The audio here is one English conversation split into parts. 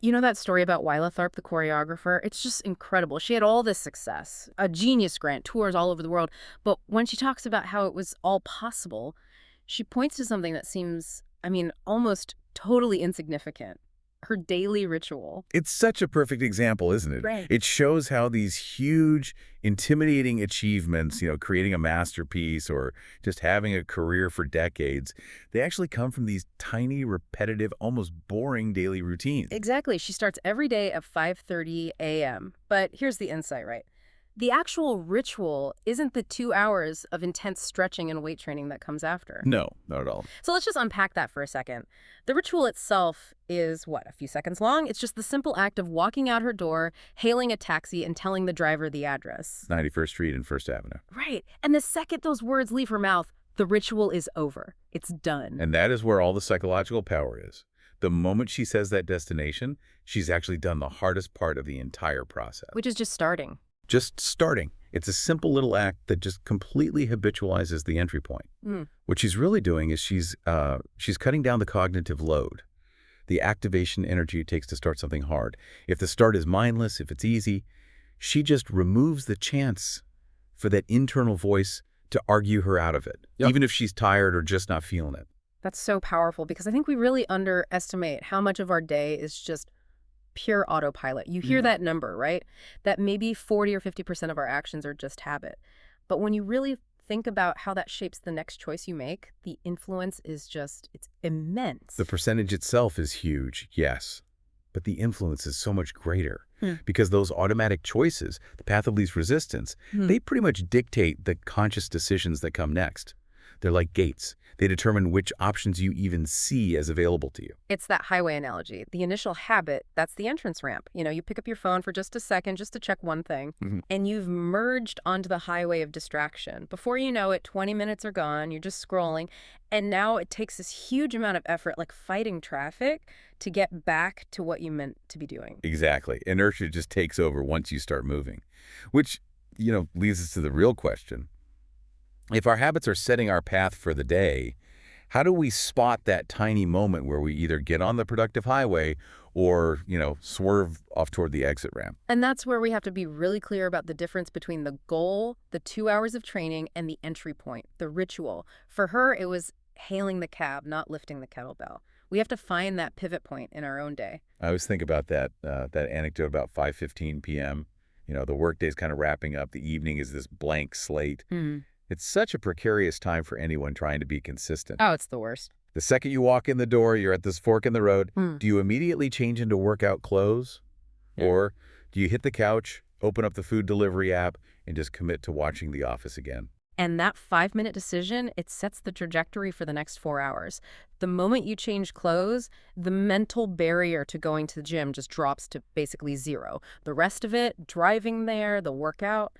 You know that story about Wyla Tharp, the choreographer? It's just incredible. She had all this success, a genius grant, tours all over the world. But when she talks about how it was all possible, she points to something that seems, almost totally insignificant. Her daily ritual. It's such a perfect example, isn't it? Right. It shows how these huge, intimidating achievements, creating a masterpiece or just having a career for decades, they actually come from these tiny, repetitive, almost boring daily routines. Exactly. She starts every day at 5:30 a.m. But here's the insight, right? The actual ritual isn't the 2 hours of intense stretching and weight training that comes after. No, not at all. So let's just unpack that for a second. The ritual itself is, what, a few seconds long? It's just the simple act of walking out her door, hailing a taxi, and telling the driver the address. 91st Street and First Avenue. Right. And the second those words leave her mouth, the ritual is over. It's done. And that is where all the psychological power is. The moment she says that destination, she's actually done the hardest part of the entire process. Which is just starting. Just starting. It's a simple little act that just completely habitualizes the entry point. What she's really doing is she's cutting down the cognitive load, the activation energy it takes to start something hard. If the start is mindless, if it's easy, she just removes the chance for that internal voice to argue her out of it, even if she's tired or just not feeling it. That's so powerful because I think we really underestimate how much of our day is just pure autopilot. You hear that number, right? That maybe 40 or 50% of our actions are just habit. But when you really think about how that shapes the next choice you make, the influence is just, it's immense. The percentage itself is huge, yes, but the influence is so much greater because those automatic choices, the path of least resistance, they pretty much dictate the conscious decisions that come next. They're like gates. They determine which options you even see as available to you. It's that highway analogy. The initial habit, that's the entrance ramp. You pick up your phone for just a second just to check one thing, and you've merged onto the highway of distraction. Before you know it, 20 minutes are gone, you're just scrolling, and now it takes this huge amount of effort, like fighting traffic, to get back to what you meant to be doing. Exactly. Inertia just takes over once you start moving, which, leads us to the real question. If our habits are setting our path for the day, how do we spot that tiny moment where we either get on the productive highway or, swerve off toward the exit ramp? And that's where we have to be really clear about the difference between the goal, the 2 hours of training, and the entry point, the ritual. For her, it was hailing the cab, not lifting the kettlebell. We have to find that pivot point in our own day. I always think about that anecdote about 5:15 p.m. The workday's kind of wrapping up. The evening is this blank slate. It's such a precarious time for anyone trying to be consistent. Oh, it's the worst. The second you walk in the door, you're at this fork in the road. Do you immediately change into workout clothes? Or do you hit the couch, open up the food delivery app, and just commit to watching The Office again? And that 5-minute decision, it sets the trajectory for the next 4 hours. The moment you change clothes, the mental barrier to going to the gym just drops to basically zero. The rest of it, driving there, the workout,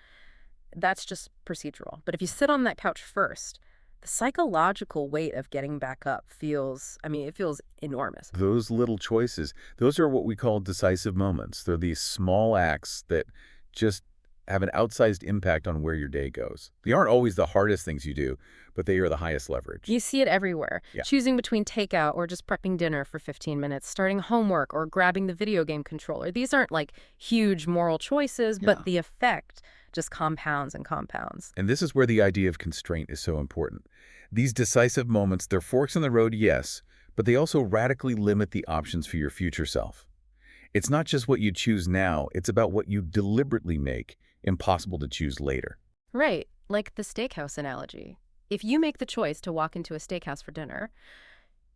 that's just procedural. But if you sit on that couch first, the psychological weight of getting back up feels, it feels enormous. Those little choices, those are what we call decisive moments. They're these small acts that just have an outsized impact on where your day goes. They aren't always the hardest things you do, but they are the highest leverage. You see it everywhere. Yeah. Choosing between takeout or just prepping dinner for 15 minutes, starting homework or grabbing the video game controller. These aren't like huge moral choices, but the effect just compounds and compounds. And this is where the idea of constraint is so important. These decisive moments, they're forks in the road, yes, but they also radically limit the options for your future self. It's not just what you choose now, it's about what you deliberately make impossible to choose later. Right, like the steakhouse analogy. If you make the choice to walk into a steakhouse for dinner,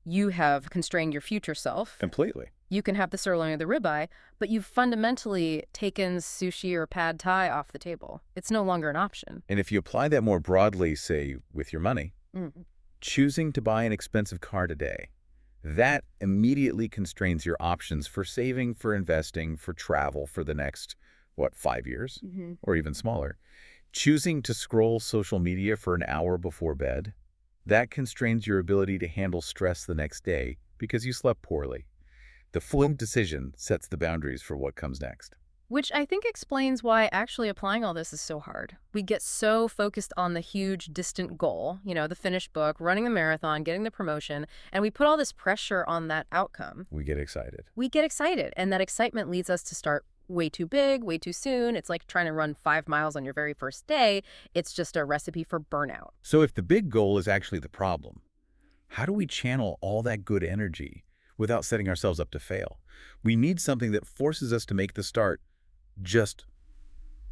you have constrained your future self. Completely. You can have the sirloin or the ribeye, but you've fundamentally taken sushi or pad thai off the table. It's no longer an option. And if you apply that more broadly, say, with your money, choosing to buy an expensive car today, that immediately constrains your options for saving, for investing, for travel for the next, 5 years? Or even smaller. Choosing to scroll social media for an hour before bed, that constrains your ability to handle stress the next day because you slept poorly. The full decision sets the boundaries for what comes next. Which I think explains why actually applying all this is so hard. We get so focused on the huge, distant goal, the finished book, running the marathon, getting the promotion, and we put all this pressure on that outcome. We get excited. We get excited, and that excitement leads us to start way too big, way too soon. It's like trying to run 5 miles on your very first day. It's just a recipe for burnout. So if the big goal is actually the problem, how do we channel all that good energy without setting ourselves up to fail? We need something that forces us to make the start just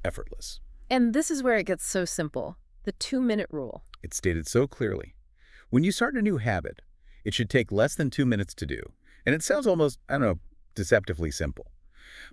effortless. And this is where it gets so simple. The 2-minute rule. It's stated so clearly. When you start a new habit, it should take less than 2 minutes to do. And it sounds almost, I don't know, deceptively simple.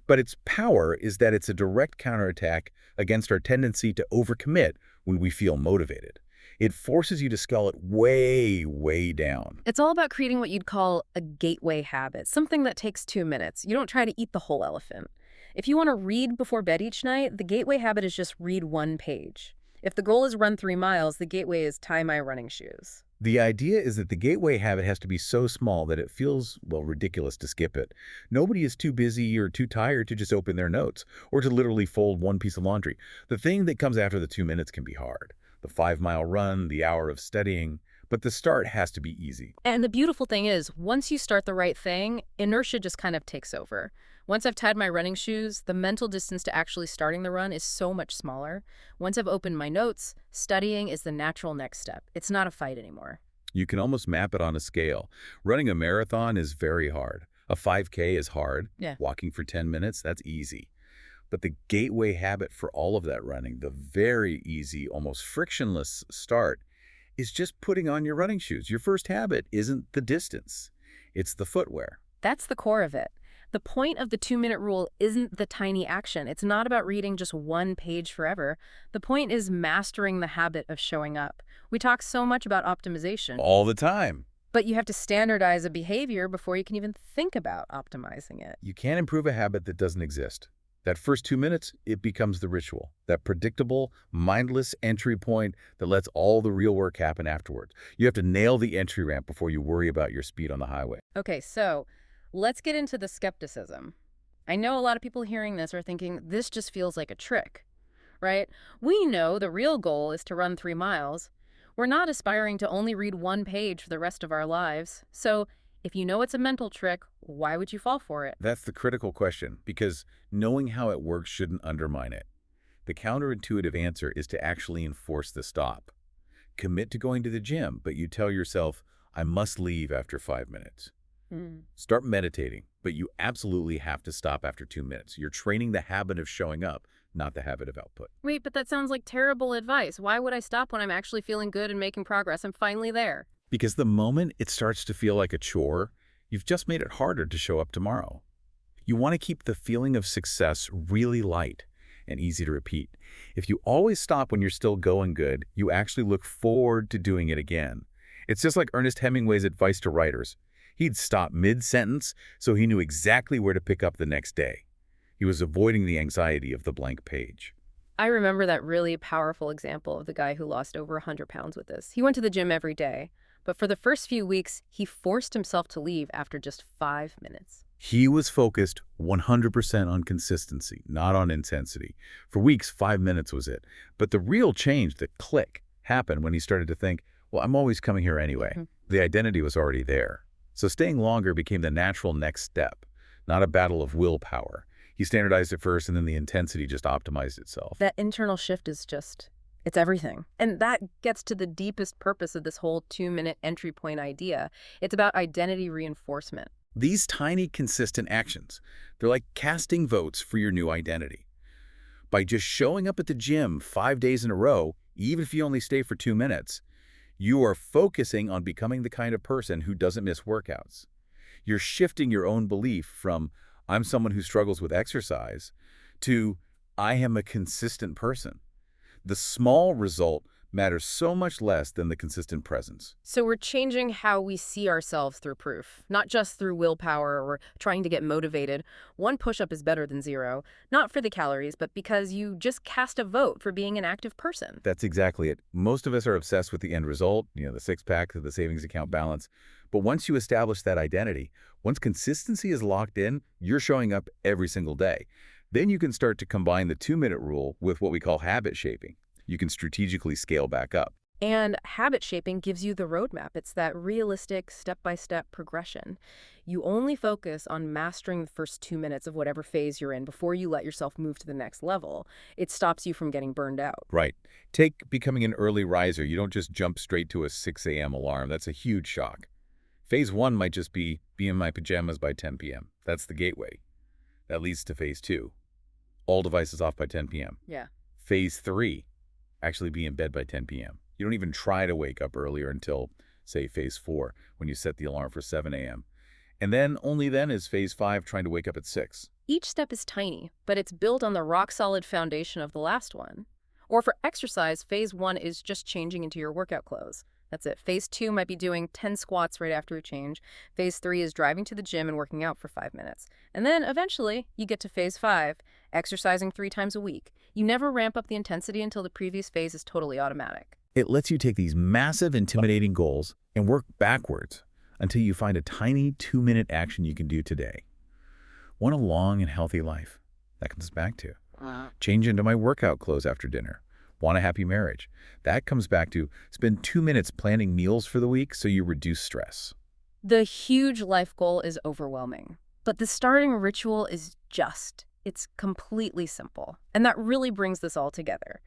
But its power is that it's a direct counterattack against our tendency to overcommit when we feel motivated. It forces you to scale it way, way down. It's all about creating what you'd call a gateway habit, something that takes 2 minutes. You don't try to eat the whole elephant. If you want to read before bed each night, the gateway habit is just read 1 page. If the goal is run 3 miles, the gateway is tie my running shoes. The idea is that the gateway habit has to be so small that it feels, well, ridiculous to skip it. Nobody is too busy or too tired to just open their notes or to literally fold one piece of laundry. The thing that comes after the 2 minutes can be hard. The 5-mile run, the hour of studying, but the start has to be easy. And the beautiful thing is, once you start the right thing, inertia just kind of takes over. Once I've tied my running shoes, the mental distance to actually starting the run is so much smaller. Once I've opened my notes, studying is the natural next step. It's not a fight anymore. You can almost map it on a scale. Running a marathon is very hard. A 5K is hard. Yeah. Walking for 10 minutes, that's easy. But the gateway habit for all of that running, the very easy, almost frictionless start, is just putting on your running shoes. Your first habit isn't the distance. It's the footwear. That's the core of it. The point of the 2-minute rule isn't the tiny action. It's not about reading just 1 page forever. The point is mastering the habit of showing up. We talk so much about optimization. All the time. But you have to standardize a behavior before you can even think about optimizing it. You can't improve a habit that doesn't exist. That first 2 minutes, it becomes the ritual. That predictable, mindless entry point that lets all the real work happen afterwards. You have to nail the entry ramp before you worry about your speed on the highway. Okay, so let's get into the skepticism. I know a lot of people hearing this are thinking, this just feels like a trick, right? We know the real goal is to run 3 miles. We're not aspiring to only read 1 page for the rest of our lives. So if you know it's a mental trick, why would you fall for it? That's the critical question, because knowing how it works shouldn't undermine it. The counterintuitive answer is to actually enforce the stop. Commit to going to the gym, but you tell yourself, I must leave after 5 minutes. Start meditating, but you absolutely have to stop after 2 minutes. You're training the habit of showing up, not the habit of output. Wait, but that sounds like terrible advice. Why would I stop when I'm actually feeling good and making progress? I'm finally there. Because the moment it starts to feel like a chore, you've just made it harder to show up tomorrow. You want to keep the feeling of success really light and easy to repeat. If you always stop when you're still going good, you actually look forward to doing it again. It's just like Ernest Hemingway's advice to writers. He'd stop mid-sentence so he knew exactly where to pick up the next day. He was avoiding the anxiety of the blank page. I remember that really powerful example of the guy who lost over 100 pounds with this. He went to the gym every day, but for the first few weeks, he forced himself to leave after just 5 minutes. He was focused 100% on consistency, not on intensity. For weeks, 5 minutes was it. But the real change, the click, happened when he started to think, well, I'm always coming here anyway. The identity was already there. So staying longer became the natural next step, not a battle of willpower. He standardized it first, and then the intensity just optimized itself. That internal shift is just, it's everything. And that gets to the deepest purpose of this whole 2-minute entry point idea. It's about identity reinforcement. These tiny, consistent actions, they're like casting votes for your new identity. By just showing up at the gym 5 days in a row, even if you only stay for 2 minutes, you are focusing on becoming the kind of person who doesn't miss workouts. You're shifting your own belief from, I'm someone who struggles with exercise, to, I am a consistent person. The small result matters so much less than the consistent presence. So we're changing how we see ourselves through proof, not just through willpower or trying to get motivated. 1 push-up is better than 0, not for the calories, but because you just cast a vote for being an active person. That's exactly it. Most of us are obsessed with the end result, the six-pack, the savings account balance. But once you establish that identity, once consistency is locked in, you're showing up every single day. Then you can start to combine the 2-minute rule with what we call habit shaping. You can strategically scale back up. And habit shaping gives you the roadmap. It's that realistic step-by-step progression. You only focus on mastering the first 2 minutes of whatever phase you're in before you let yourself move to the next level. It stops you from getting burned out. Right. Take becoming an early riser. You don't just jump straight to a 6 a.m. alarm. That's a huge shock. Phase 1 might just be in my pajamas by 10 p.m. That's the gateway. That leads to phase 2. All devices off by 10 p.m. Yeah. Phase 3, actually be in bed by 10 p.m. You don't even try to wake up earlier until, say, phase 4, when you set the alarm for 7 a.m. And then, only then, is phase 5 trying to wake up at 6. Each step is tiny, but it's built on the rock-solid foundation of the last one. Or for exercise, phase 1 is just changing into your workout clothes. That's it. Phase 2 might be doing 10 squats right after a change. Phase 3 is driving to the gym and working out for 5 minutes. And then, eventually, you get to phase 5, exercising 3 times a week. You never ramp up the intensity until the previous phase is totally automatic. It lets you take these massive, intimidating goals and work backwards until you find a tiny 2-minute action you can do today. Want a long and healthy life? That comes back to change into my workout clothes after dinner. Want a happy marriage? That comes back to spend 2 minutes planning meals for the week so you reduce stress. The huge life goal is overwhelming, but the starting ritual is it's completely simple. And that really brings this all together.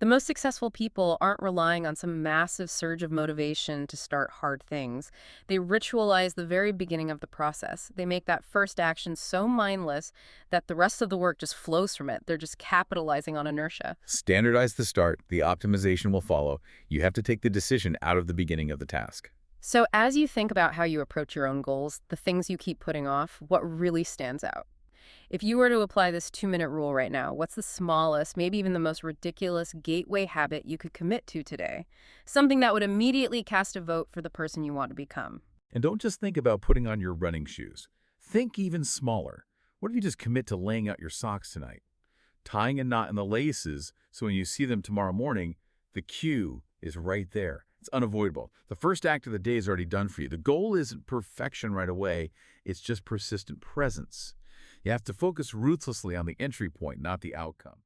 The most successful people aren't relying on some massive surge of motivation to start hard things. They ritualize the very beginning of the process. They make that first action so mindless that the rest of the work just flows from it. They're just capitalizing on inertia. Standardize the start. The optimization will follow. You have to take the decision out of the beginning of the task. So as you think about how you approach your own goals, the things you keep putting off, what really stands out? If you were to apply this 2-minute rule right now, what's the smallest, maybe even the most ridiculous gateway habit you could commit to today? Something that would immediately cast a vote for the person you want to become. And don't just think about putting on your running shoes. Think even smaller. What if you just commit to laying out your socks tonight? Tying a knot in the laces so when you see them tomorrow morning, the cue is right there. It's unavoidable. The first act of the day is already done for you. The goal isn't perfection right away. It's just persistent presence. You have to focus ruthlessly on the entry point, not the outcome.